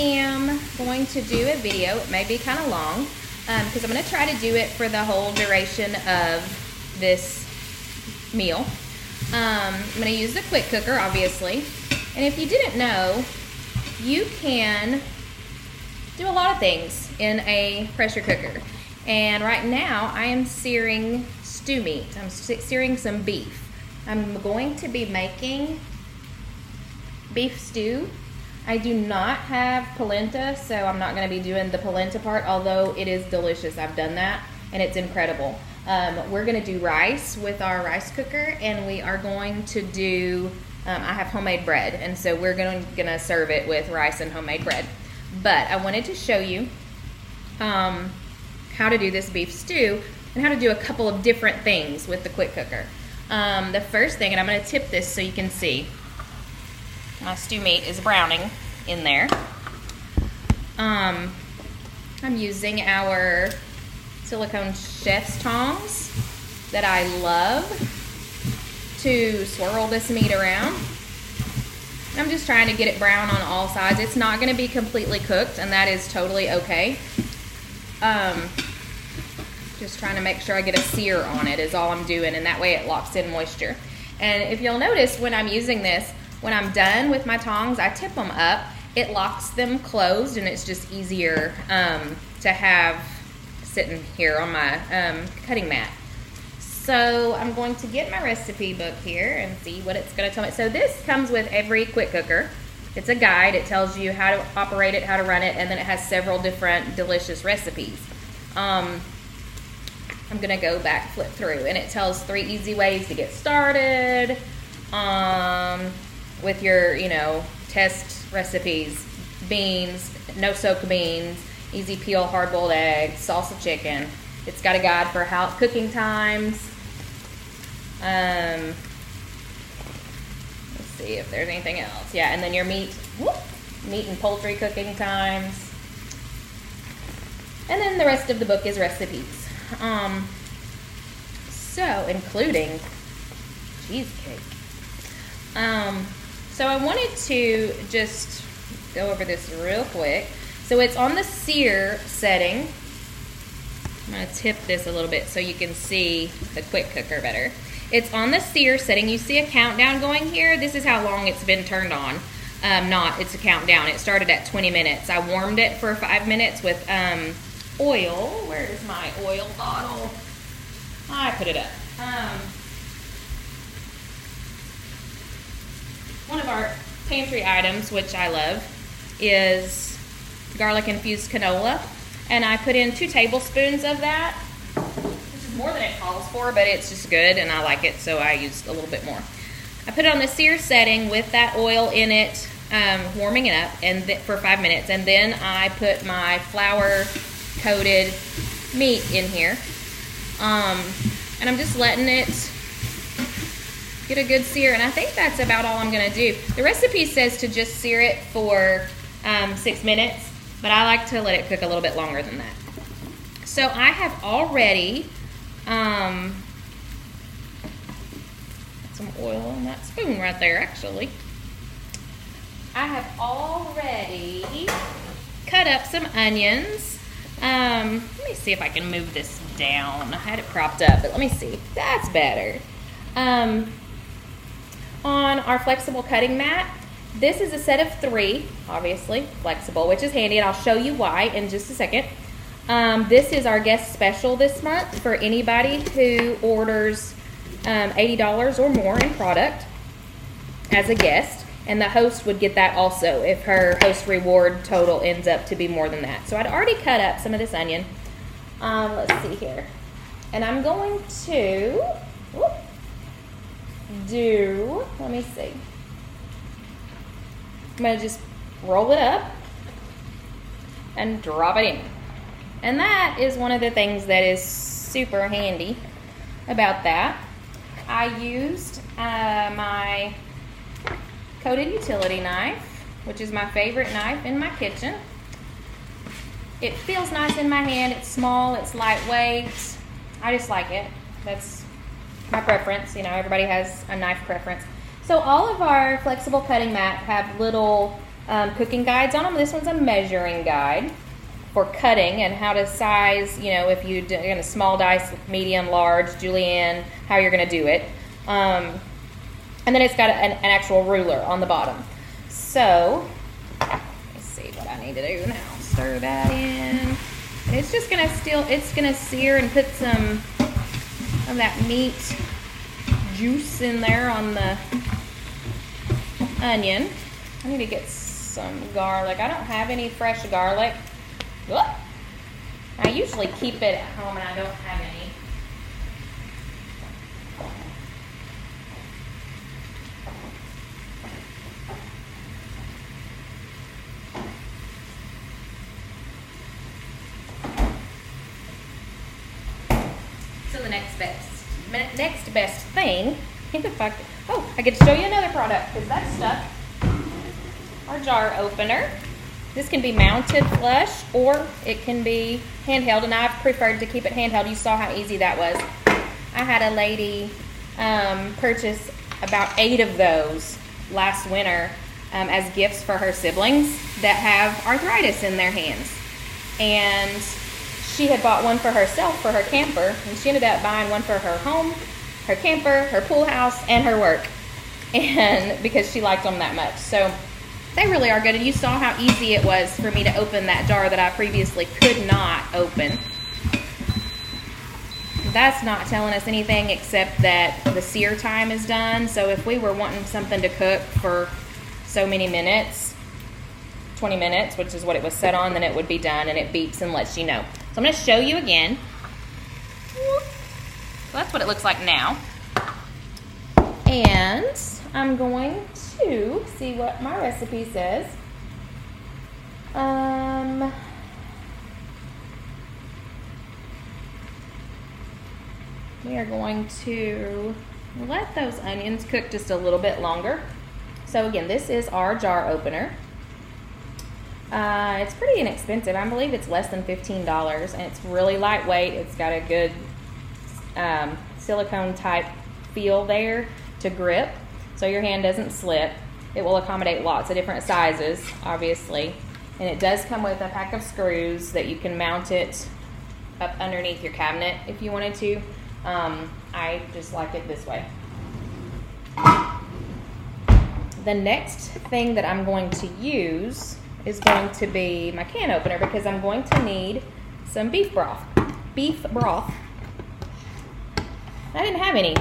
am going to do a video. It may be kind of long because I'm going to try to do it for the whole duration of this meal. I'm going to use the quick cooker, obviously. And if you didn't know, you can do a lot of things in a pressure cooker. And right now, I am searing stew meat. I'm searing some beef. I'm going to be making beef stew. I do not have polenta, so I'm not going to be doing the polenta part, although it is delicious. I've done that, and it's incredible. We're going to do rice with our rice cooker, and we are going to do, I have homemade bread, and so we're going to serve it with rice and homemade bread. But I wanted to show you how to do this beef stew and how to do a couple of different things with the quick cooker. The first thing, and I'm going to tip this so you can see, my stew meat is browning in there. I'm using our Silicone chef's tongs that I love to swirl this meat around. I'm just trying to get it brown on all sides. It's not going to be completely cooked, and that is totally okay. Just trying to make sure I get a sear on it is all I'm doing, and that way it locks in moisture. And if you'll notice when I'm using this, when I'm done with my tongs, I tip them up. It locks them closed, and it's just easier to have sitting here on my cutting mat. So I'm going to get my recipe book here and see what it's going to tell me. So this comes with every quick cooker. It's a guide. It tells you how to operate it, how to run it, and then it has several different delicious recipes. I'm going to go back, flip through, and it tells 3 easy ways to get started with your, test recipes, beans, no soak beans, easy peel hard-boiled eggs, salsa chicken. It's got a guide for cooking times. Let's see if there's anything else. Yeah, and then your meat and poultry cooking times. And then the rest of the book is recipes. So including cheesecake. So I wanted to just go over this real quick. So it's on the sear setting. I'm going to tip this a little bit so you can see the quick cooker better. It's on the sear setting. You see a countdown going here. This is how long it's been turned on. It's a countdown. It started at 20 minutes. I warmed it for 5 minutes with oil. Where is my oil bottle? I put it up. One of our pantry items, which I love, is garlic infused canola, and I put in 2 tablespoons of that, which is more than it calls for, but it's just good and I like it, so I used a little bit more. I put it on the sear setting with that oil in it, warming it up for 5 minutes, and then I put my flour coated meat in here, and I'm just letting it get a good sear, and I think that's about all I'm going to do. The recipe says to just sear it for 6 minutes, but I like to let it cook a little bit longer than that. So I have already some oil on that spoon right there, actually. I have already cut up some onions. Let me see if I can move this down. I had it propped up, but let me see. That's better. On our flexible cutting mat, this is a set of 3, obviously flexible, which is handy, and I'll show you why in just a second. This is our guest special this month for anybody who orders $80 or more in product as a guest, and the host would get that also if her host reward total ends up to be more than that. So I'd already cut up some of this onion. Let's see here. And I'm going to let me see. I'm going to just roll it up and drop it in. And that is one of the things that is super handy about that. I used my coated utility knife, which is my favorite knife in my kitchen. It feels nice in my hand. It's small, it's lightweight. I just like it. That's my preference. Everybody has a knife preference. So all of our flexible cutting mats have little cooking guides on them. This one's a measuring guide for cutting and how to size, you know, if you're going to small dice, medium, large, julienne, how you're going to do it. And then it's got an actual ruler on the bottom. So, let's see what I need to do now. Stir that in. And it's just going to sear and put some of that meat juice in there on the onion. I need to get some garlic. I don't have any fresh garlic. Whoop. I usually keep it at home and I don't have any. So the next best thing, if I could, I get to show you another product because that's stuck. Our jar opener. This can be mounted flush or it can be handheld, and I've preferred to keep it handheld. You saw how easy that was. I had a lady purchase about 8 of those last winter as gifts for her siblings that have arthritis in their hands. And she had bought one for herself for her camper, and she ended up buying one for her home, her camper, her pool house, and her work, and because she liked them that much. So they really are good, and you saw how easy it was for me to open that jar that I previously could not open. That's not telling us anything except that the sear time is done. So if we were wanting something to cook for so many minutes, 20 minutes, which is what it was set on, then it would be done, and it beeps and lets you know. So I'm going to show you again. So that's what it looks like now. And I'm going to see what my recipe says. We are going to let those onions cook just a little bit longer. So again, this is our jar opener. It's pretty inexpensive. I believe it's less than $15, and it's really lightweight. It's got a good silicone type feel there to grip, so your hand doesn't slip. It will accommodate lots of different sizes, obviously, and it does come with a pack of screws that you can mount it up underneath your cabinet if you wanted to. I just like it this way. The next thing that I'm going to use is going to be my can opener, because I'm going to need some beef broth. I didn't have any.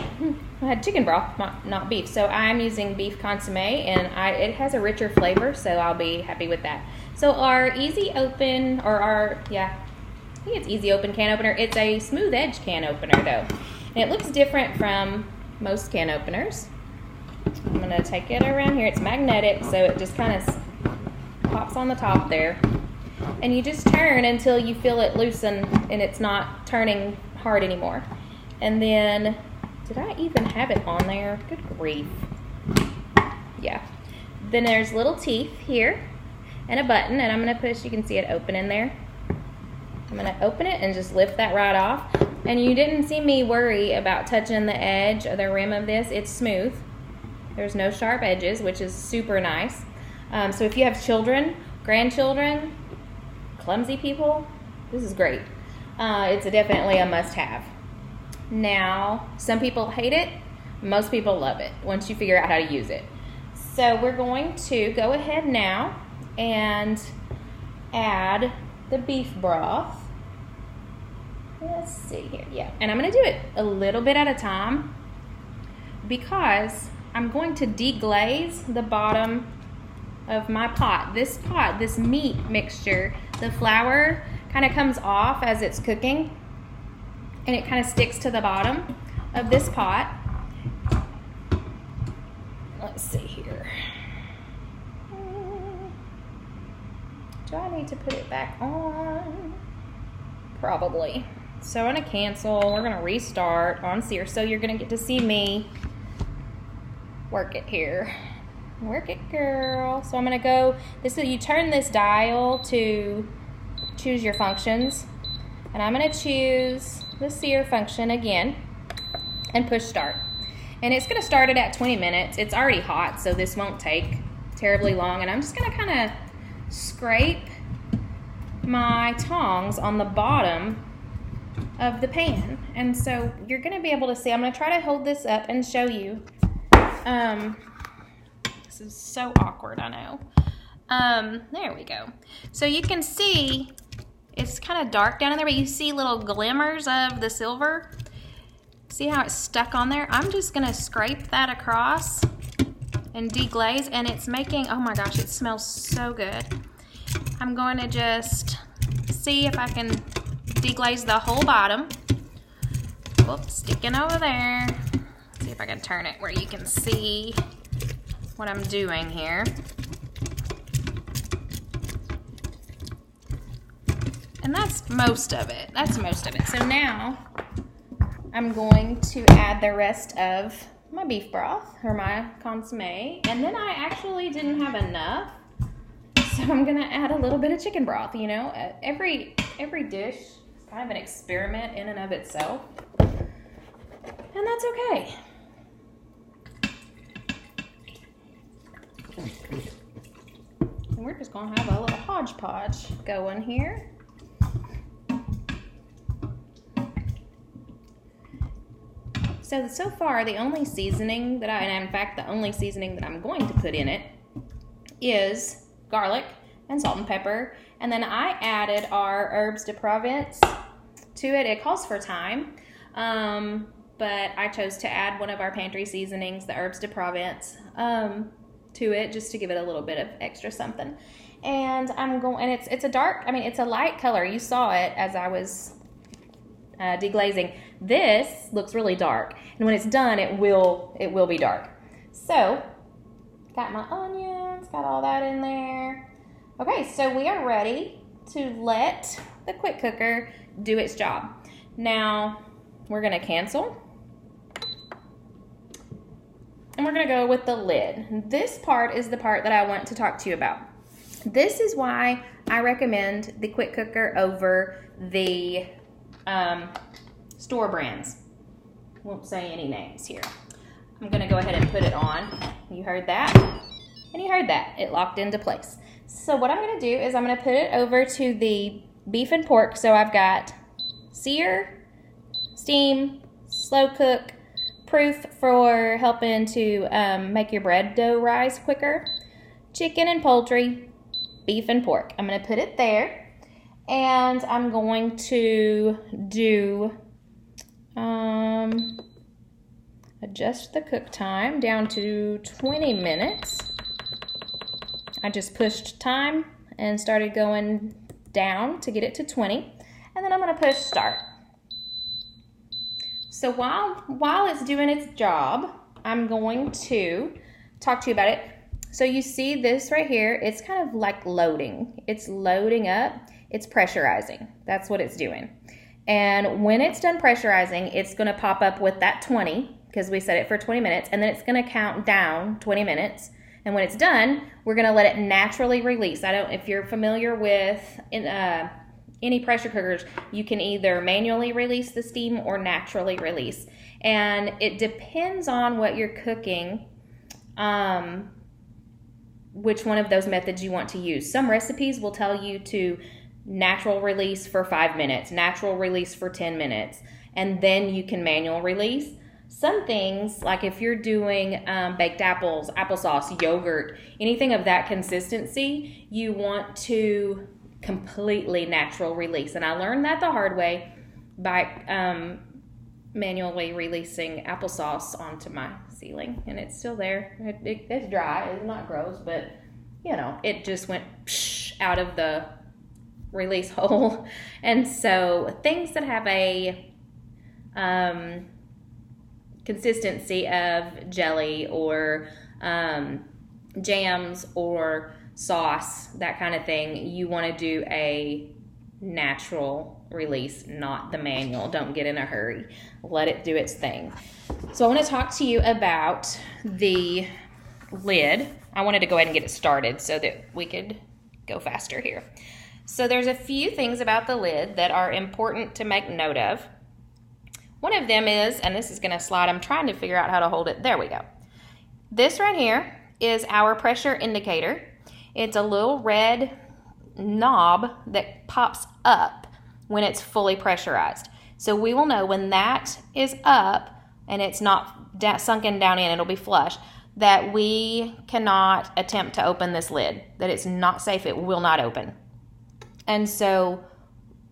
I had chicken broth, not beef. So I'm using beef consomme, and it has a richer flavor, so I'll be happy with that. So our easy open, I think it's easy open can opener. It's a smooth edge can opener though. And it looks different from most can openers. I'm gonna take it around here. It's magnetic, so it just kind of pops on the top there. And you just turn until you feel it loosen and it's not turning hard anymore. And then, did I even have it on there? Good grief. Yeah. Then there's little teeth here and a button, and I'm gonna push, you can see it open in there. I'm gonna open it and just lift that right off. And you didn't see me worry about touching the edge or the rim of this. It's smooth. There's no sharp edges, which is super nice. So if you have children, grandchildren, clumsy people, this is great. It's definitely a must-have. Now, some people hate it. Most people love it once you figure out how to use it. So we're going to go ahead now and add the beef broth. Let's see here. Yeah, and I'm going to do it a little bit at a time because I'm going to deglaze the bottom of my pot. This meat mixture, the flour kind of comes off as it's cooking, and it kind of sticks to the bottom of this pot. Let's see here. Do I need to put it back on? Probably. So I'm going to cancel. We're going to restart on sear. So you're going to get to see me work it here. Work it, girl. So I'm going to go, you turn this dial to choose your functions. And I'm going to choose the sear function again and push start. And it's going to start it at 20 minutes. It's already hot, so this won't take terribly long, and I'm just gonna kind of scrape my tongs on the bottom of the pan. And so you're gonna be able to see, I'm gonna try to hold this up and show you. This is so awkward, I know. There we go. So you can see it's kind of dark down in there, but you see little glimmers of the silver. See how it's stuck on there? I'm just gonna scrape that across and deglaze, and it's making, oh my gosh, it smells so good. I'm going to just see if I can deglaze the whole bottom. Whoops, sticking over there. See if I can turn it where you can see what I'm doing here. And that's most of it. That's most of it. So now I'm going to add the rest of my beef broth or my consomme. And then I actually didn't have enough, so I'm gonna add a little bit of chicken broth. You know, every dish is kind of an experiment in and of itself, and that's okay. And we're just gonna have a little hodgepodge going here. So far, the only seasoning that and in fact, the only seasoning that I'm going to put in it is garlic and salt and pepper. And then I added our herbes de Provence to it. It calls for thyme, but I chose to add one of our pantry seasonings, the herbes de Provence, to it just to give it a little bit of extra something. And and it's a dark, I mean, it's a light color. You saw it as I was deglazing. This looks really dark, and when it's done, it will be dark. So, got my onions, got all that in there. Okay, so we are ready to let the quick cooker do its job. Now, we're gonna cancel, and we're gonna go with the lid. This part is the part that I want to talk to you about. This is why I recommend the quick cooker over the store brands. Won't say any names here. I'm gonna go ahead and put it on. You heard that? And you heard that. It locked into place. So what I'm gonna do is I'm gonna put it over to the beef and pork. So I've got sear, steam, slow cook, proof for helping to make your bread dough rise quicker, chicken and poultry, beef and pork. I'm gonna put it there. And I'm going to do, adjust the cook time down to 20 minutes. I just pushed time and started going down to get it to 20. And then I'm gonna push start. So while it's doing its job, I'm going to talk to you about it. So you see this right here, it's kind of like loading. It's loading up. It's pressurizing. That's what it's doing. And when it's done pressurizing, it's going to pop up with that 20, because we set it for 20 minutes, and then it's going to count down 20 minutes. And when it's done, we're going to let it naturally release. If you're familiar with any pressure cookers, you can either manually release the steam or naturally release. And it depends on what you're cooking, which one of those methods you want to use. Some recipes will tell you to natural release for 5 minutes, natural release for 10 minutes, and then you can manual release. Some things, like if you're doing baked apples, applesauce, yogurt, anything of that consistency, you want to completely natural release. And I learned that the hard way by manually releasing applesauce onto my ceiling, and it's still there. It's dry. It's not gross, but you know, it just went out of the release hole. And so things that have a consistency of jelly or jams or sauce, that kind of thing, you want to do a natural release, not the manual. Don't get in a hurry. Let it do its thing. So I want to talk to you about the lid. I wanted to go ahead and get it started so that we could go faster here. So there's a few things about the lid that are important to make note of. One of them is, and this is going to slide, I'm trying to figure out how to hold it. There we go. This right here is our pressure indicator. It's a little red knob that pops up when it's fully pressurized. So we will know when that is up and it's not sunken down in, it'll be flush, that we cannot attempt to open this lid, that it's not safe, it will not open. And so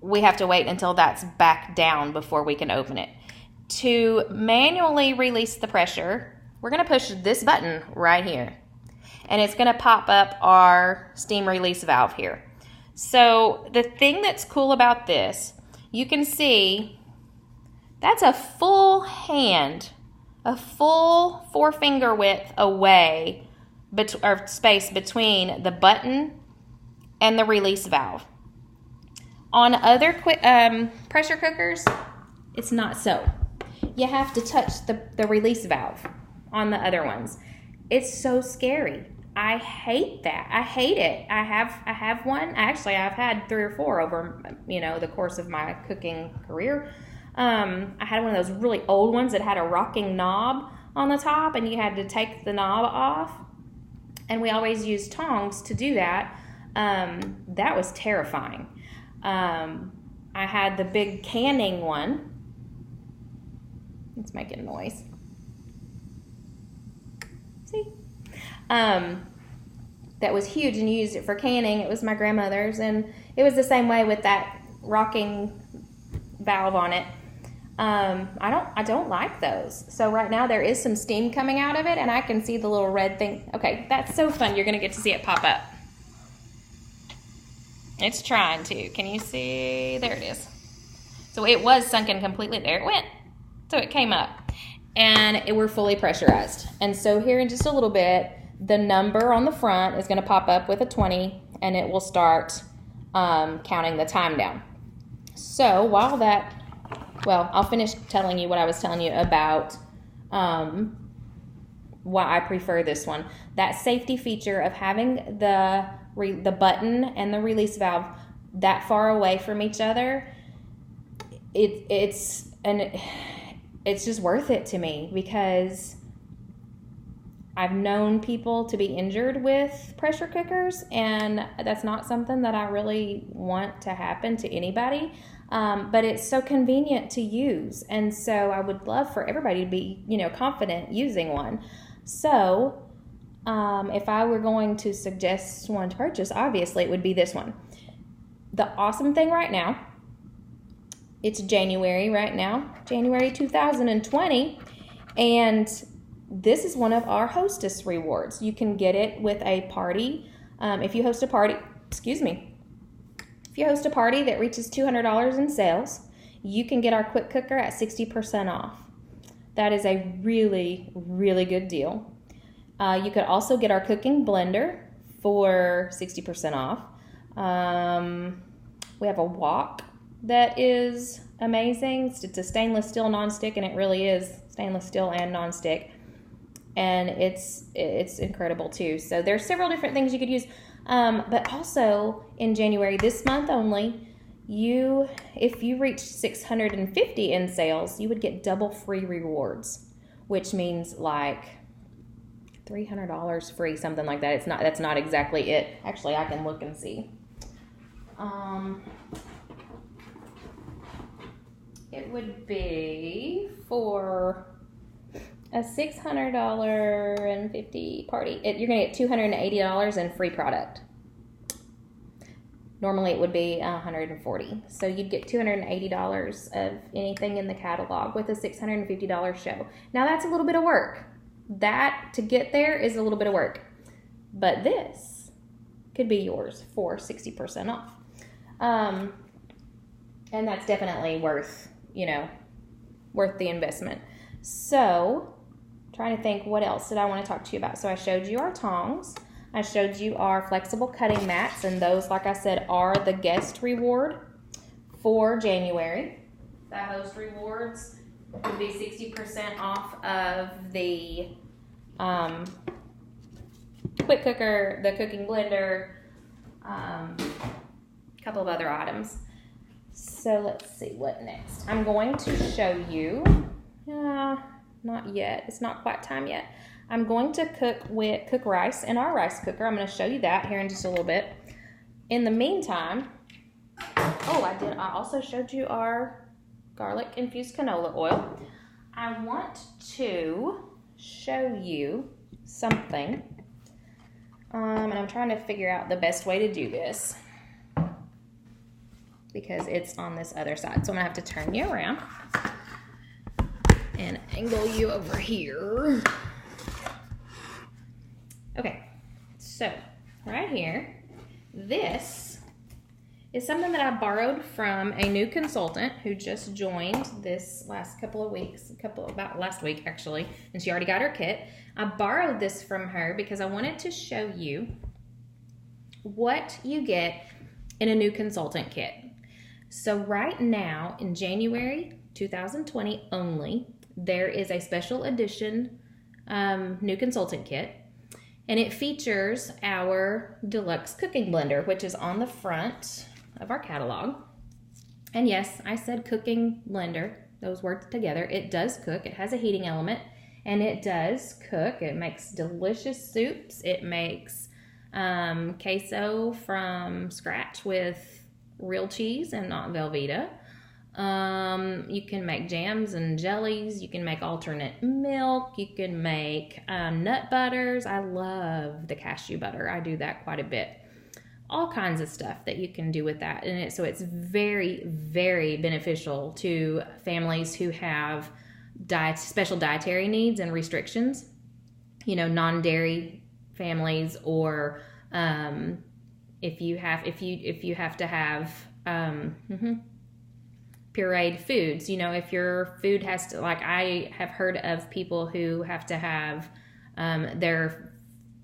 we have to wait until that's back down before we can open it. To manually release the pressure, we're going to push this button right here, and it's going to pop up our steam release valve here. So the thing that's cool about this, you can see that's a full hand, a full 4-finger width away, or space between the button and the release valve. On other pressure cookers, it's not so. You have to touch the release valve on the other ones. It's so scary. I hate that. I hate it. I have one. Actually, I've had 3 or 4 over, the course of my cooking career. I had one of those really old ones that had a rocking knob on the top, and you had to take the knob off. And we always used tongs to do that. That was terrifying. I had the big canning one. It's making noise. See? That was huge, and you used it for canning. It was my grandmother's, and it was the same way with that rocking valve on it. I don't like those. So right now there is some steam coming out of it, and I can see the little red thing. Okay, that's so fun. You're gonna get to see it pop up. It's trying to. Can you see? There it is. So it was sunken completely. There it went. So it came up, and we're fully pressurized. And so here in just a little bit, the number on the front is going to pop up with a 20, and it will start counting the time down. So while that, I'll finish telling you what I was telling you about why I prefer this one. That safety feature of having the button and the release valve that far away from each other, it's just worth it to me, because I've known people to be injured with pressure cookers, and that's not something that I really want to happen to anybody. But it's so convenient to use, and so I would love for everybody to be, confident using one. So if I were going to suggest one to purchase, obviously it would be this one. The awesome thing right now, it's January right now, January 2020, and this is one of our hostess rewards. You can get it with a party. If you host a party that reaches $200 in sales, you can get our quick cooker at 60% off. That is a really, really good deal. You could also get our cooking blender for 60% off. We have a wok that is amazing. It's a stainless steel nonstick, and it really is stainless steel and nonstick, and it's incredible too. So there's several different things you could use, but also in January, this month only, if you reach 650 in sales, you would get double free rewards, which means like $300 free, something like that. That's not exactly it. Actually, I can look and see. It would be for a $650 party. You're going to get $280 in free product. Normally it would be $140. So you'd get $280 of anything in the catalog with a $650 show. Now that's a little bit of work. That, to get there, is a little bit of work. But this could be yours for 60% off. And that's definitely worth the investment. So, trying to think, what else did I want to talk to you about? So I showed you our tongs. I showed you our flexible cutting mats, and those, like I said, are the guest reward for January. The host rewards would be 60% off of the quick cooker, the cooking blender, a couple of other items. So let's see what next. I'm going to show you, not yet, it's not quite time yet. I'm going to cook rice in our rice cooker. I'm going to show you that here in just a little bit. In the meantime, I also showed you our garlic infused canola oil. I want to show you something, and I'm trying to figure out the best way to do this because it's on this other side. So I'm gonna have to turn you around and angle you over here. Okay, so right here, this is something that I borrowed from a new consultant who just joined this last couple of weeks, about last week actually, and she already got her kit. I borrowed this from her because I wanted to show you what you get in a new consultant kit. So right now in January 2020 only, there is a special edition new consultant kit, and it features our deluxe cooking blender, which is on the front of our catalog. And yes, I said cooking blender, those words together. It does cook. It has a heating element, and it does cook. It makes delicious soups. It makes queso from scratch with real cheese and not Velveeta. You can make jams and jellies. You can make alternate milk. You can make nut butters. I love the cashew butter. I do that quite a bit. All kinds of stuff that you can do with that. And so it's very, very beneficial to families who have special dietary needs and restrictions. You know, non-dairy families, or if you have to have pureed foods. You know, if your food has to, like I have heard of people who have to have their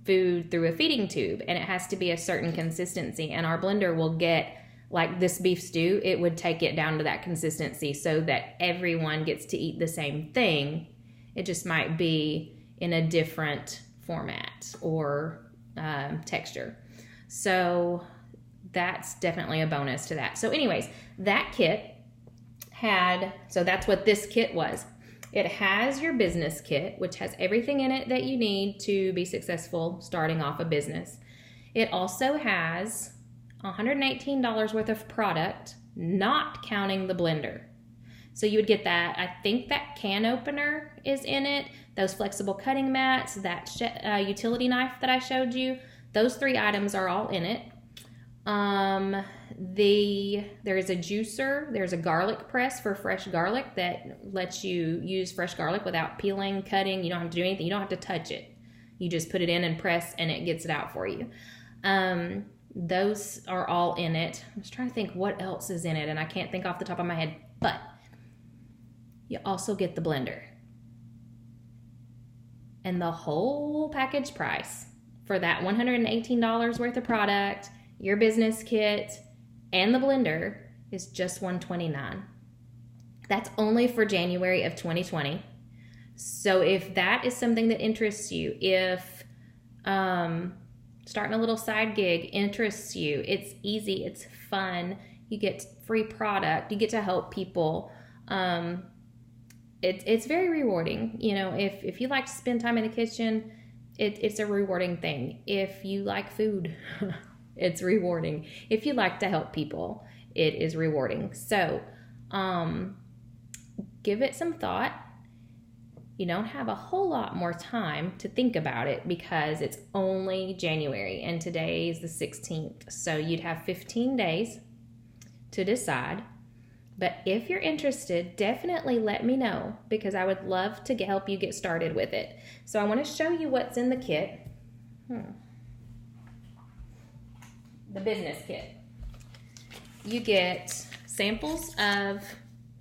food through a feeding tube, and it has to be a certain consistency, and our blender will get, like this beef stew, it would take it down to that consistency so that everyone gets to eat the same thing. It just might be in a different format or texture. So that's definitely a bonus to that. So anyways, that kit so that's what this kit was. It has your business kit, which has everything in it that you need to be successful starting off a business. It also has $118 worth of product, not counting the blender. So you would get that. I think that can opener is in it, those flexible cutting mats, that utility knife that I showed you. Those 3 items are all in it. There is a juicer. There's a garlic press for fresh garlic that lets you use fresh garlic without peeling, cutting. You don't have to do anything. You don't have to touch it. You just put it in and press, and it gets it out for you. Those are all in it. I was trying to think what else is in it, and I can't think off the top of my head, but you also get the blender. And the whole package price for that $118 worth of product, your business kit, and the blender is just $129. That's only for January of 2020. So if that is something that interests you, if starting a little side gig interests you, it's easy, it's fun, you get free product, you get to help people. It's very rewarding. You know, if you like to spend time in the kitchen, it's a rewarding thing. If you like food, it's rewarding. If you like to help people, it is rewarding. So give it some thought. You don't have a whole lot more time to think about it because it's only January and today is the 16th. So you'd have 15 days to decide. But if you're interested, definitely let me know because I would love to help you get started with it. So I want to show you what's in the kit. The business kit. You get samples of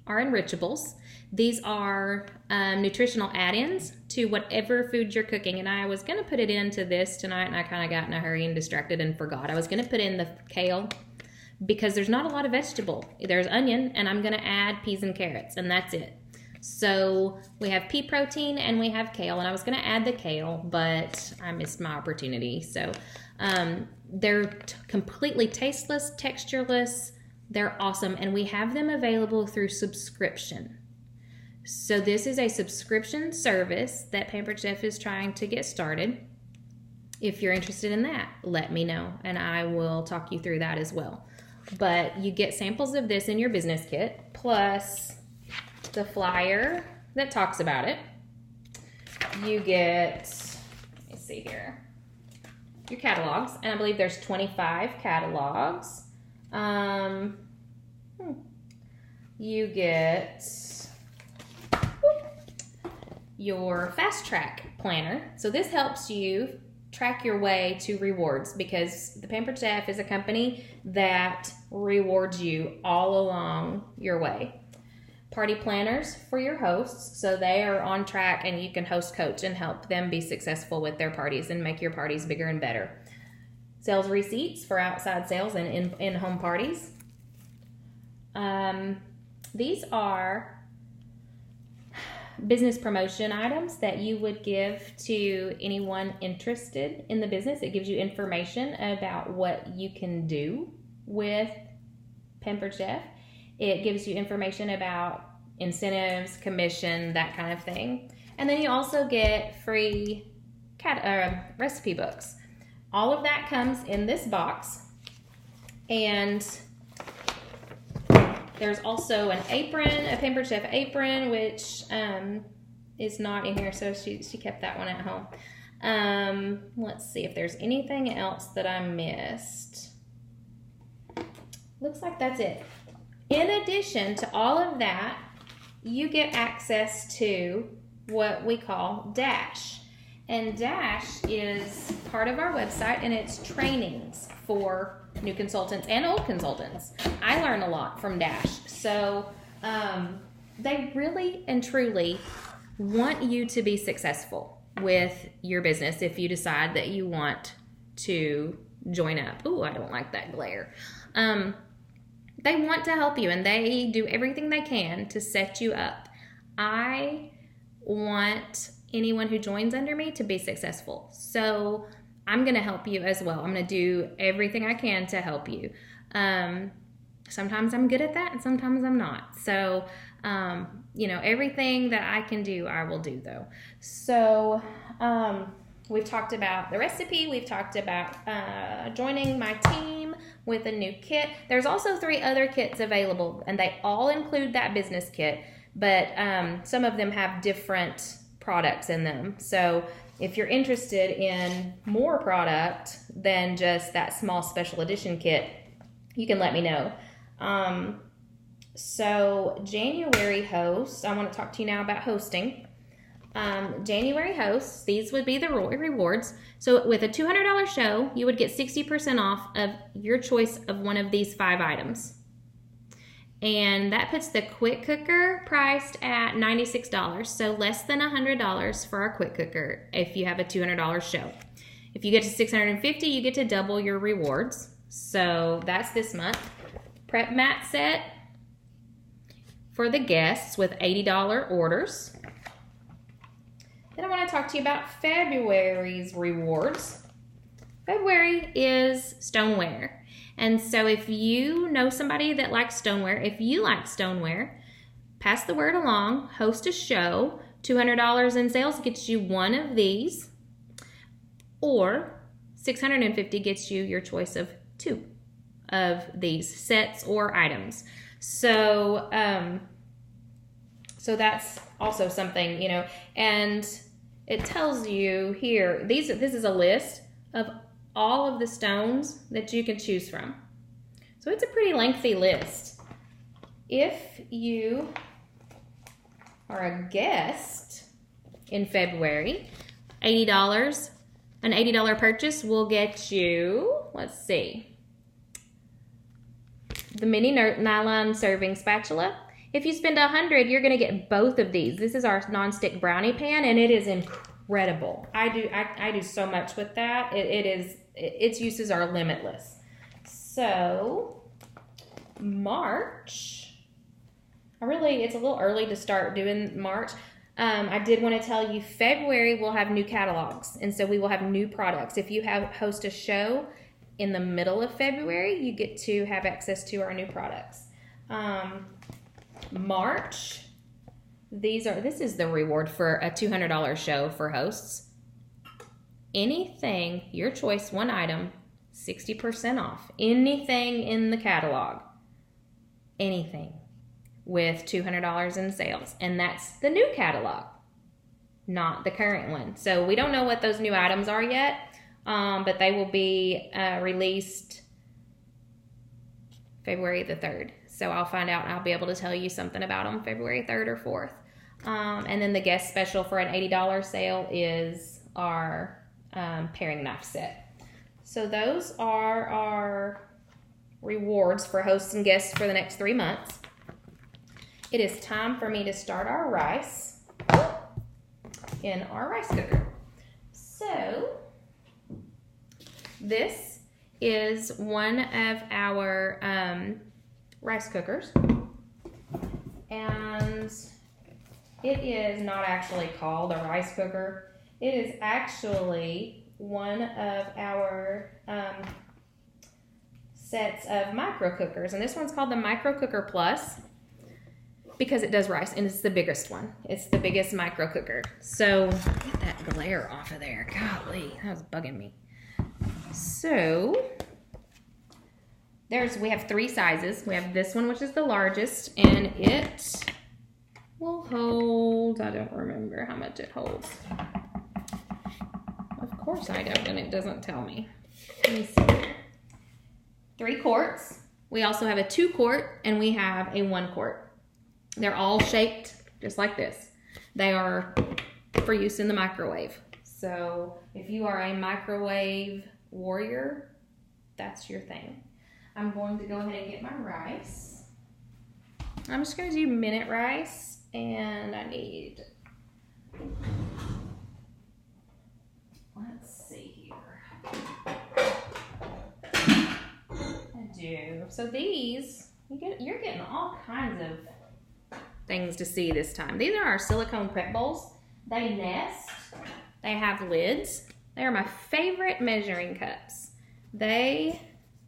our enrichables. These are nutritional add-ins to whatever food you're cooking. And I was going to put it into this tonight, and I kind of got in a hurry and distracted and forgot. I was going to put in the kale because there's not a lot of vegetable. There's onion, and I'm going to add peas and carrots, and that's it. So we have pea protein and we have kale, and I was going to add the kale, but I missed my opportunity. So they're completely tasteless, textureless. They're awesome, and we have them available through subscription. So this is a subscription service that Pampered Chef is trying to get started. If you're interested in that, let me know, and I will talk you through that as well. But you get samples of this in your business kit, plus the flyer that talks about it. You get, let me see here, your catalogs, and I believe there's 25 catalogs. You get your fast track planner. So this helps you track your way to rewards, because the Pampered Chef is a company that rewards you all along your way. Party planners for your hosts, so they are on track and you can host coach and help them be successful with their parties and make your parties bigger and better. Sales receipts for outside sales and in-home parties. These are business promotion items that you would give to anyone interested in the business. It gives you information about what you can do with Pampered Chef. It gives you information about incentives, commission, that kind of thing. And then you also get free recipe books. All of that comes in this box. And there's also an apron, a Pampered Chef apron, which is not in here, so she kept that one at home. Let's see if there's anything else that I missed. Looks like that's it. In addition to all of that, you get access to what we call Dash. And Dash is part of our website, and it's trainings for new consultants and old consultants. I learn a lot from Dash. So they really and truly want you to be successful with your business if you decide that you want to join up. Ooh, I don't like that glare. They want to help you, and they do everything they can to set you up. I want anyone who joins under me to be successful. So I'm going to help you as well. I'm going to do everything I can to help you. Sometimes I'm good at that and sometimes I'm not. So, everything that I can do, I will do though. So, we've talked about the recipe. We've talked about joining my team with a new kit. There's also 3 other kits available, and they all include that business kit, but some of them have different products in them. So if you're interested in more product than just that small special edition kit, you can let me know. So January hosts, I want to talk to you now about hosting. January hosts, these would be the rewards. So with a $200 show, you would get 60% off of your choice of one of these 5 items. And that puts the quick cooker priced at $96, so less than $100 for our quick cooker if you have a $200 show. If you get to $650, you get to double your rewards. So that's this month. Prep mat set for the guests with $80 orders. Then I want to talk to you about February's rewards. February is stoneware. And so if you know somebody that likes stoneware, if you like stoneware, pass the word along, host a show. $200 in sales gets you one of these, or $650 gets you your choice of 2 of these sets or items. So, so that's also something, and it tells you here, this is a list of all of the stones that you can choose from. So it's a pretty lengthy list. If you are a guest in February, $80, an $80 purchase will get you, let's see, the mini nylon serving spatula. If you spend $100, you're gonna get both of these. This is our nonstick brownie pan, and it is incredible. I do so much with that. Its uses are limitless. So March, it's a little early to start doing March. I did want to tell you February we'll have new catalogs, and so we will have new products. If you host a show in the middle of February, you get to have access to our new products. March, This is the reward for a $200 show for hosts. Anything, your choice, one item, 60% off. Anything in the catalog. Anything with $200 in sales. And that's the new catalog, not the current one. So we don't know what those new items are yet, but they will be released February the 3rd. So I'll find out and I'll be able to tell you something about them February 3rd or 4th. And then the guest special for an $80 sale is our paring knife set. So those are our rewards for hosts and guests for the next 3 months. It is time for me to start our rice in our rice cooker. So this is one of our rice cookers, and it is not actually called a rice cooker. It is actually one of our sets of micro cookers, and this one's called the Micro Cooker Plus because it does rice, and it's the biggest one. It's the biggest micro cooker. So get that glare off of there. Golly, that was bugging me. So we have 3 sizes. We have this one, which is the largest, and it will hold, I don't remember how much it holds. Of course I don't, and it doesn't tell me. Let me see. 3 quarts. We also have a 2 quart, and we have a 1 quart. They're all shaped just like this. They are for use in the microwave. So if you are a microwave warrior, that's your thing. I'm going to go ahead and get my rice. I'm just going to do minute rice, and I need, let's see here. I do. So these, you're getting all kinds of things to see this time. These are our silicone prep bowls. They nest. They have lids. They are my favorite measuring cups. They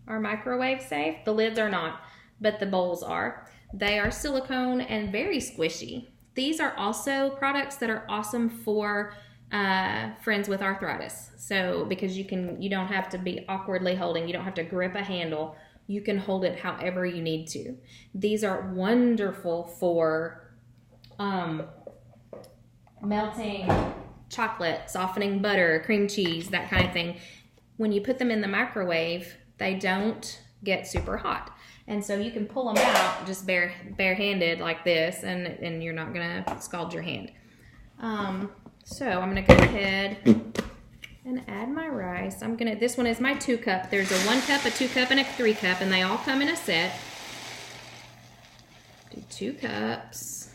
are microwave safe. The lids are not, but the bowls are. They are silicone and very squishy. These are also products that are awesome for friends with arthritis. So because you don't have to be awkwardly holding, you don't have to grip a handle. You can hold it however you need to. These are wonderful for melting chocolate, softening butter, cream cheese, that kind of thing. When you put them in the microwave, they don't get super hot. And so you can pull them out just barehanded like this, and you're not gonna scald your hand. So I'm gonna go ahead and add my rice. This one is my 2 cup. There's a 1 cup, a 2 cup, and a 3 cup, and they all come in a set. Do 2 cups.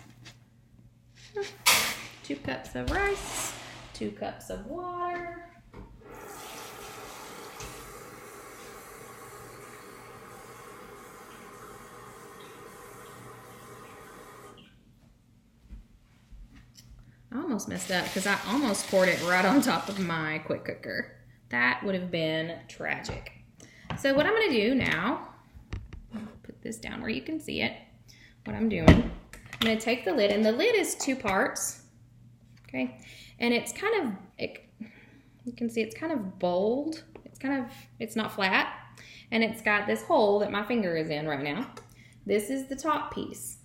2 cups of rice, 2 cups of water. I almost messed up because I almost poured it right on top of my quick cooker. That would have been tragic. So what I'm going to do now, put this down where you can see it, what I'm doing. I'm going to take the lid, and the lid is 2 parts, okay? And it's kind of, you can see it's kind of bold. It's not flat, and it's got this hole that my finger is in right now. This is the top piece.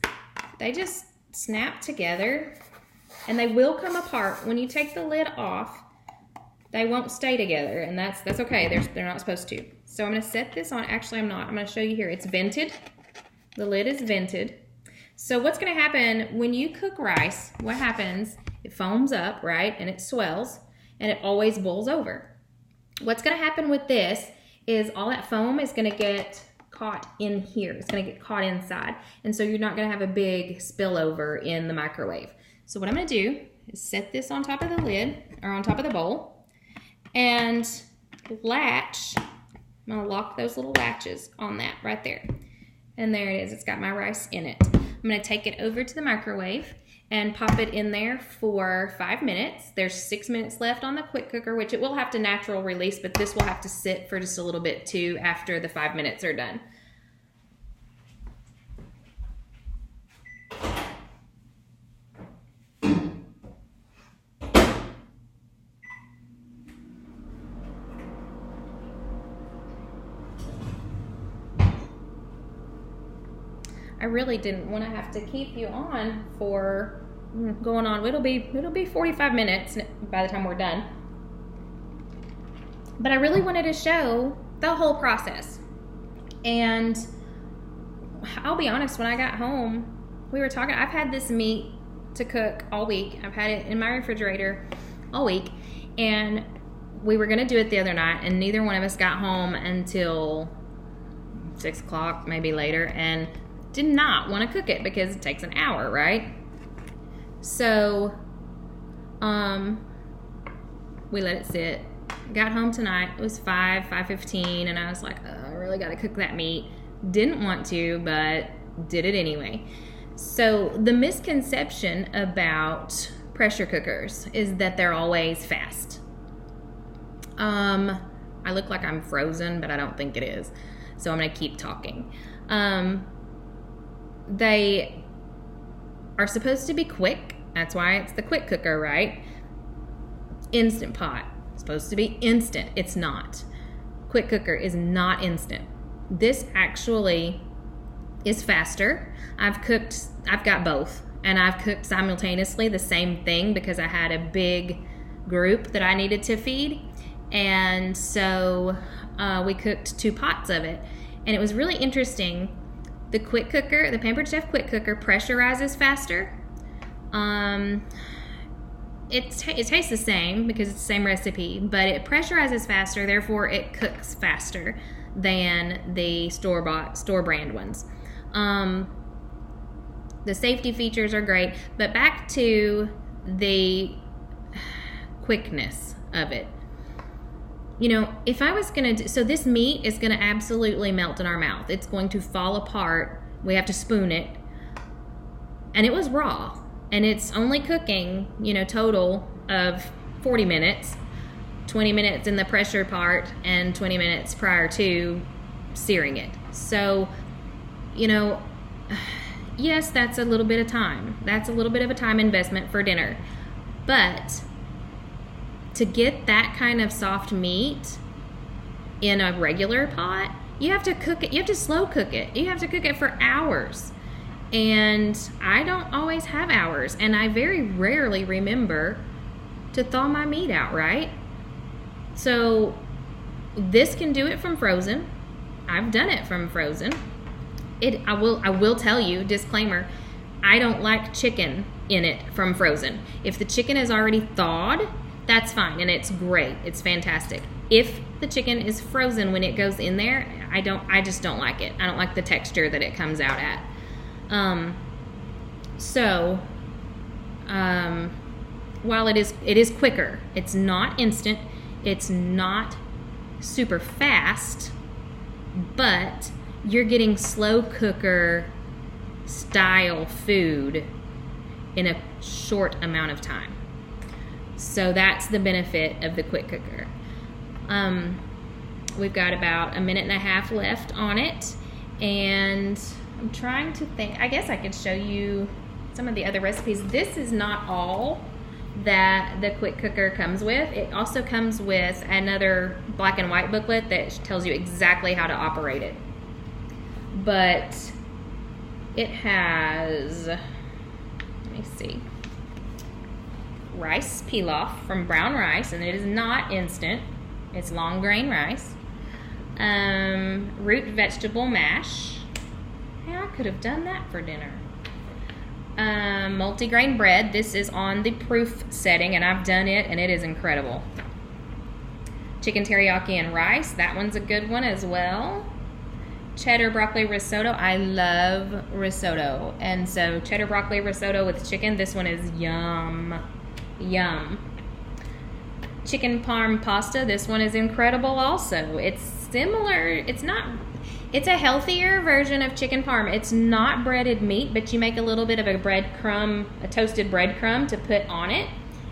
They just snap together, and they will come apart. When you take the lid off, they won't stay together, and that's okay. They're not supposed to. So I'm going to set this on. Actually, I'm not. I'm going to show you here. It's vented. The lid is vented. So what's going to happen when you cook rice, what happens, it foams up, right, and it swells, and it always boils over. What's going to happen with this is all that foam is going to get caught in here. It's going to get caught inside, and so you're not going to have a big spillover in the microwave. So what I'm going to do is set this on top of the lid, or on top of the bowl, and latch. I'm going to lock those little latches on that right there. And there it is. It's got my rice in it. I'm going to take it over to the microwave and pop it in there for 5 minutes. There's 6 minutes left on the quick cooker, which it will have to natural release, but this will have to sit for just a little bit too after the 5 minutes are done. I really didn't want to have to keep you on for going on. It'll be 45 minutes by the time we're done. But I really wanted to show the whole process. And I'll be honest, when I got home, we were talking, I've had this meat to cook all week. I've had it in my refrigerator all week. And we were going to do it the other night, and neither one of us got home until 6 o'clock, maybe later, and did not want to cook it because it takes an hour, right? So, we let it sit. Got home tonight. It was 5:15, and I was like, oh, I really got to cook that meat. Didn't want to, but did it anyway. So the misconception about pressure cookers is that they're always fast. I look like I'm frozen, but I don't think it is. So I'm going to keep talking. They are supposed to be quick. That's why it's the quick cooker, right? Instant Pot. It's supposed to be instant. It's not. Quick cooker is not instant. This actually is faster. I've got both, and I've cooked simultaneously the same thing because I had a big group that I needed to feed, and so we cooked 2 pots of it, and it was really interesting. The quick cooker, the Pampered Chef quick cooker, pressurizes faster. It tastes the same because it's the same recipe, but it pressurizes faster, therefore it cooks faster than the store brand ones. The safety features are great, but back to the quickness of it. You know, if I was going to so this meat is going to absolutely melt in our mouth. It's going to fall apart. We have to spoon it. And it was raw. And it's only cooking, total of 40 minutes. 20 minutes in the pressure part and 20 minutes prior to searing it. So, yes, that's a little bit of time. That's a little bit of a time investment for dinner. But to get that kind of soft meat in a regular pot, you have to cook it. You have to slow cook it. You have to cook it for hours. And I don't always have hours. And I very rarely remember to thaw my meat out, right? So this can do it from frozen. I've done it from frozen. I will tell you, disclaimer, I don't like chicken in it from frozen. If the chicken is already thawed, that's fine, and it's great. It's fantastic. If the chicken is frozen when it goes in there, I just don't like it. I don't like the texture that it comes out at. While it is quicker, it's not instant, it's not super fast, but you're getting slow cooker style food in a short amount of time. So that's the benefit of the quick cooker. We've got about 1.5 minutes left on it, and I'm trying to think. I guess I could show you some of the other recipes. This is not all that the quick cooker comes with. It also comes with another black and white booklet that tells you exactly how to operate it. But it has, let me see, rice pilaf from brown rice, and it is not instant. It's long grain rice. Root vegetable mash. Hey, I could have done that for dinner. Multigrain bread. This is on the proof setting, and I've done it, and it is incredible. Chicken teriyaki and rice. That one's a good one as well. Cheddar broccoli risotto. I love risotto, and so cheddar broccoli risotto with chicken. This one is yum, yum. Chicken parm pasta. This one is incredible also. It's similar. It's a healthier version of chicken parm. It's not breaded meat, but you make a little bit of a toasted breadcrumb to put on it,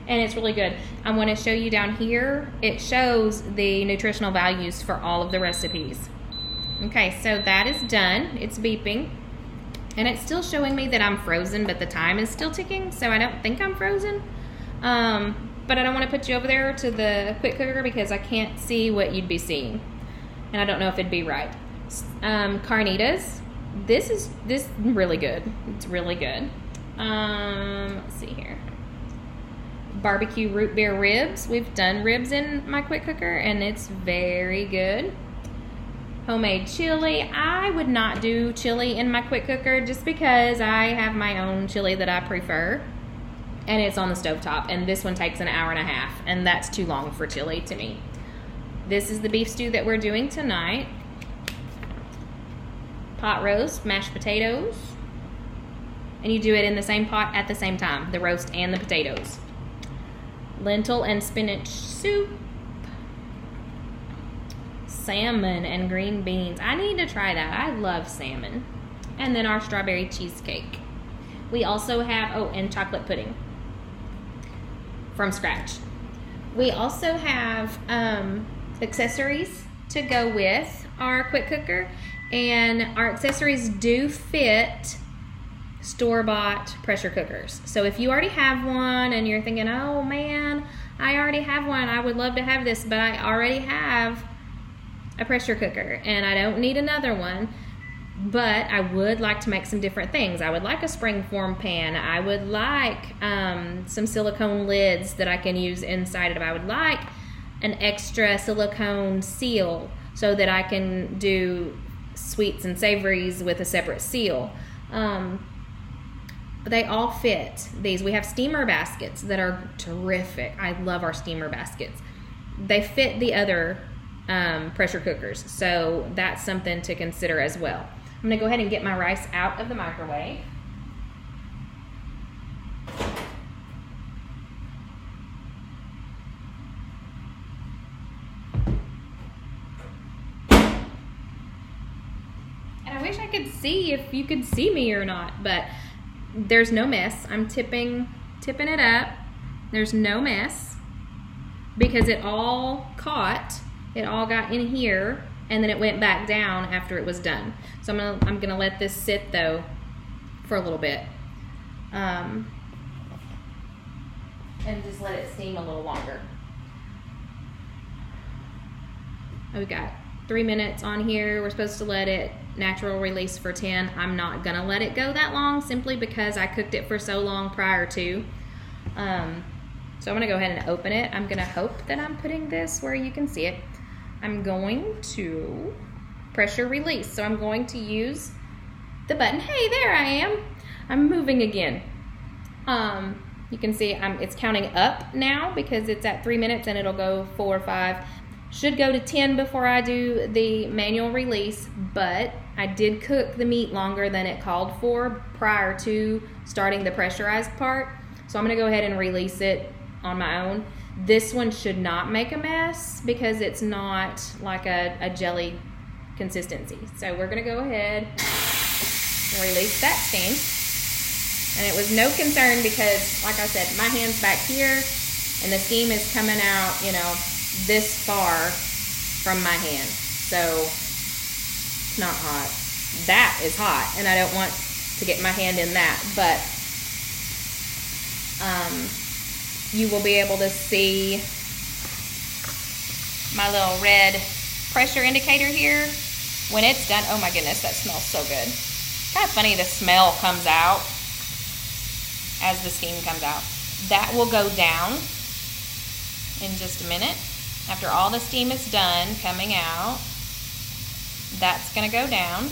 and it's really good. I want to show you down here. It shows the nutritional values for all of the recipes. Okay, so that is done. It's beeping, and it's still showing me that I'm frozen, but the time is still ticking, so I don't think I'm frozen. But I don't want to put you over there to the quick cooker because I can't see what you'd be seeing, and I don't know if it'd be right. Carnitas. This is really good. It's really good. Let's see here. Barbecue root beer ribs. We've done ribs in my quick cooker and it's very good. Homemade chili. I would not do chili in my quick cooker just because I have my own chili that I prefer. And it's on the stovetop, and this one takes an hour and a half, and that's too long for chili to me. This is the beef stew that we're doing tonight. Pot roast, mashed potatoes, and you do it in the same pot at the same time, the roast and the potatoes. Lentil and spinach soup. Salmon and green beans. I need to try that. I love salmon. And then our strawberry cheesecake. We also have, oh, and chocolate pudding from scratch. We also have accessories to go with our quick cooker, and our accessories do fit store-bought pressure cookers. So if you already have one and you're thinking, oh man, I already have one, I would love to have this, but I already have a pressure cooker and I don't need another one, but I would like to make some different things. I would like a springform pan. I would like some silicone lids that I can use inside it. I would like an extra silicone seal so that I can do sweets and savories with a separate seal. They all fit these. We have steamer baskets that are terrific. I love our steamer baskets. They fit the other pressure cookers, so that's something to consider as well. I'm going to go ahead and get my rice out of the microwave. And I wish I could see if you could see me or not, but there's no mess. I'm tipping it up. There's no mess because it all caught. It all got in here and then it went back down after it was done. So I'm gonna let this sit though for a little bit, and just let it steam a little longer. We've got 3 minutes on here. We're supposed to let it natural release for 10. I'm not gonna let it go that long simply because I cooked it for so long prior to. So I'm gonna go ahead and open it. I'm gonna hope that I'm putting this where you can see it. I'm going to pressure release. So I'm going to use the button. Hey, there I am. I'm moving again. You can see it's counting up now because it's at 3 minutes and it'll go 4 or 5. Should go to 10 before I do the manual release, but I did cook the meat longer than it called for prior to starting the pressurized part. So I'm gonna go ahead and release it on my own. This one should not make a mess because it's not like a jelly consistency. So we're gonna go ahead and release that steam. And it was no concern because, like I said, my hand's back here and the steam is coming out, you know, this far from my hand. So it's not hot. That is hot and I don't want to get my hand in that, but you will be able to see my little red pressure indicator here when it's done. Oh my goodness, that smells so good. Kind of funny, the smell comes out as the steam comes out. That will go down in just a minute. After all the steam is done coming out, that's gonna go down.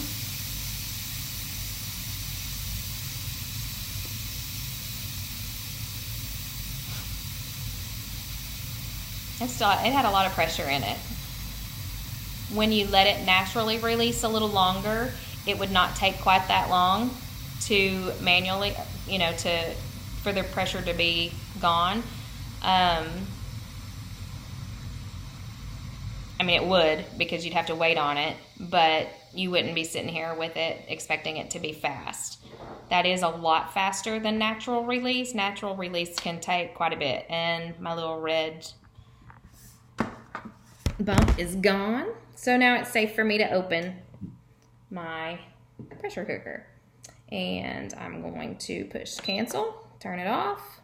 It had a lot of pressure in it. When you let it naturally release a little longer, it would not take quite that long to manually, you know, for the pressure to be gone. I mean, it would because you'd have to wait on it, but you wouldn't be sitting here with it expecting it to be fast. That is a lot faster than natural release. Natural release can take quite a bit, and my little red bump is gone. So now it's safe for me to open my pressure cooker. And I'm going to push cancel, turn it off.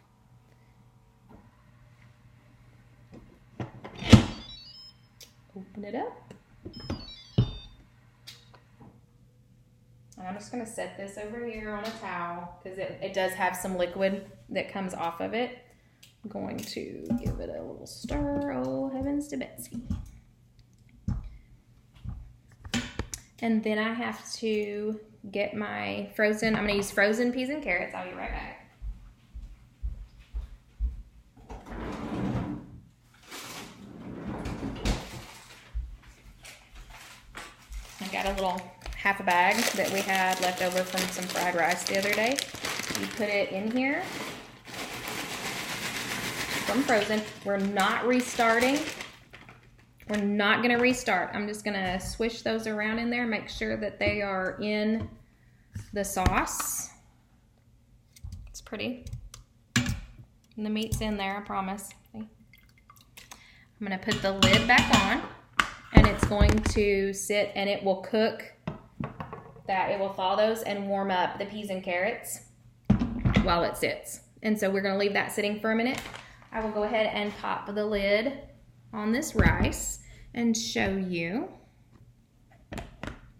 Open it up. And I'm just gonna set this over here on a towel because it does have some liquid that comes off of it. I'm going to give it a little stir. Oh, heavens to Betsy. And then I have to get my frozen, I'm gonna use frozen peas and carrots. I'll be right back. I got a little half a bag that we had left over from some fried rice the other day. You put it in here from frozen. We're not restarting. We're not gonna restart. I'm just gonna swish those around in there, make sure that they are in the sauce. It's pretty. And the meat's in there, I promise. Okay. I'm gonna put the lid back on and it's going to sit and it will cook that. It will thaw those and warm up the peas and carrots while it sits. And so we're gonna leave that sitting for a minute. I will go ahead and pop the lid on this rice and show you.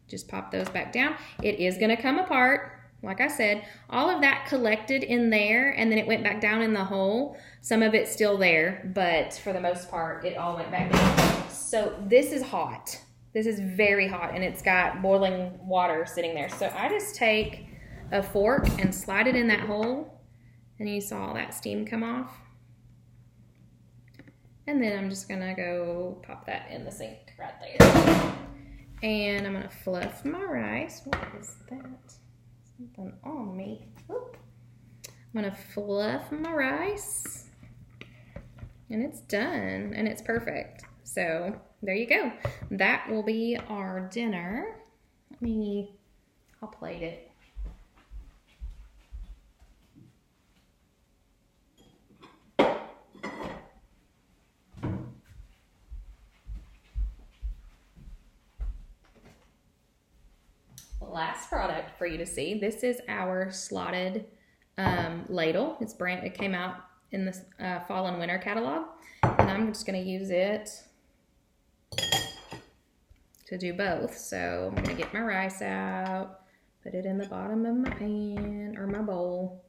Just pop those back down. It is gonna come apart. Like I said, all of that collected in there and then it went back down in the hole. Some of it's still there, but for the most part, it all went back down. So this is hot. This is very hot and it's got boiling water sitting there. So I just take a fork and slide it in that hole and you saw all that steam come off. And then I'm just gonna go pop that in the sink right there. And I'm gonna fluff my rice. What is that? Something on me. Oop. I'm gonna fluff my rice. And it's done, and it's perfect. So there you go. That will be our dinner. I'll plate it. Last product for you to see. This is our slotted ladle. It came out in the fall and winter catalog, and I'm just going to use it to do both. So I'm going to get my rice out, put it in the bottom of my pan or my bowl,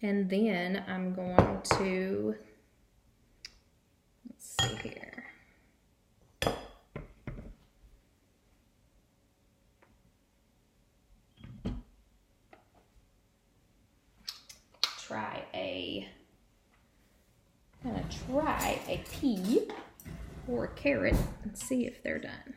and then I'm going to, let's see here. I'm gonna try a pea or a carrot and see if they're done.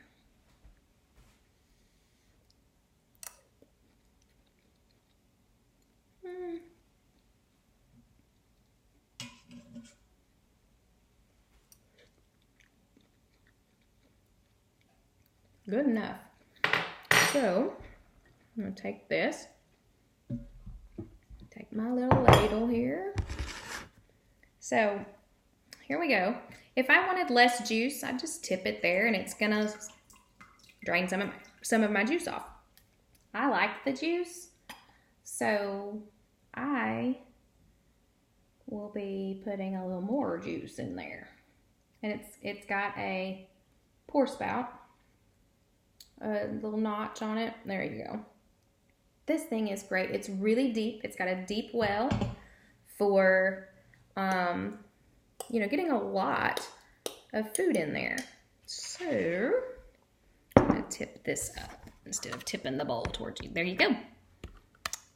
Good enough. So I'm gonna take this. Take my little ladle here. So here we go. If I wanted less juice, I'd just tip it there and it's gonna drain some of my juice off. I like the juice, so I will be putting a little more juice in there. And it's got a pour spout, a little notch on it. There you go. This thing is great. It's really deep. It's got a deep well for, you know, getting a lot of food in there. So I'm gonna tip this up instead of tipping the bowl towards you. There you go.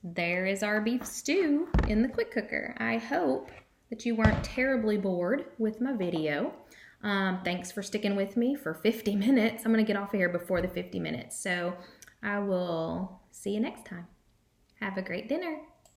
There is our beef stew in the quick cooker. I hope that you weren't terribly bored with my video. Thanks for sticking with me for 50 minutes. I'm gonna get off of here before the 50 minutes. So I will see you next time. Have a great dinner.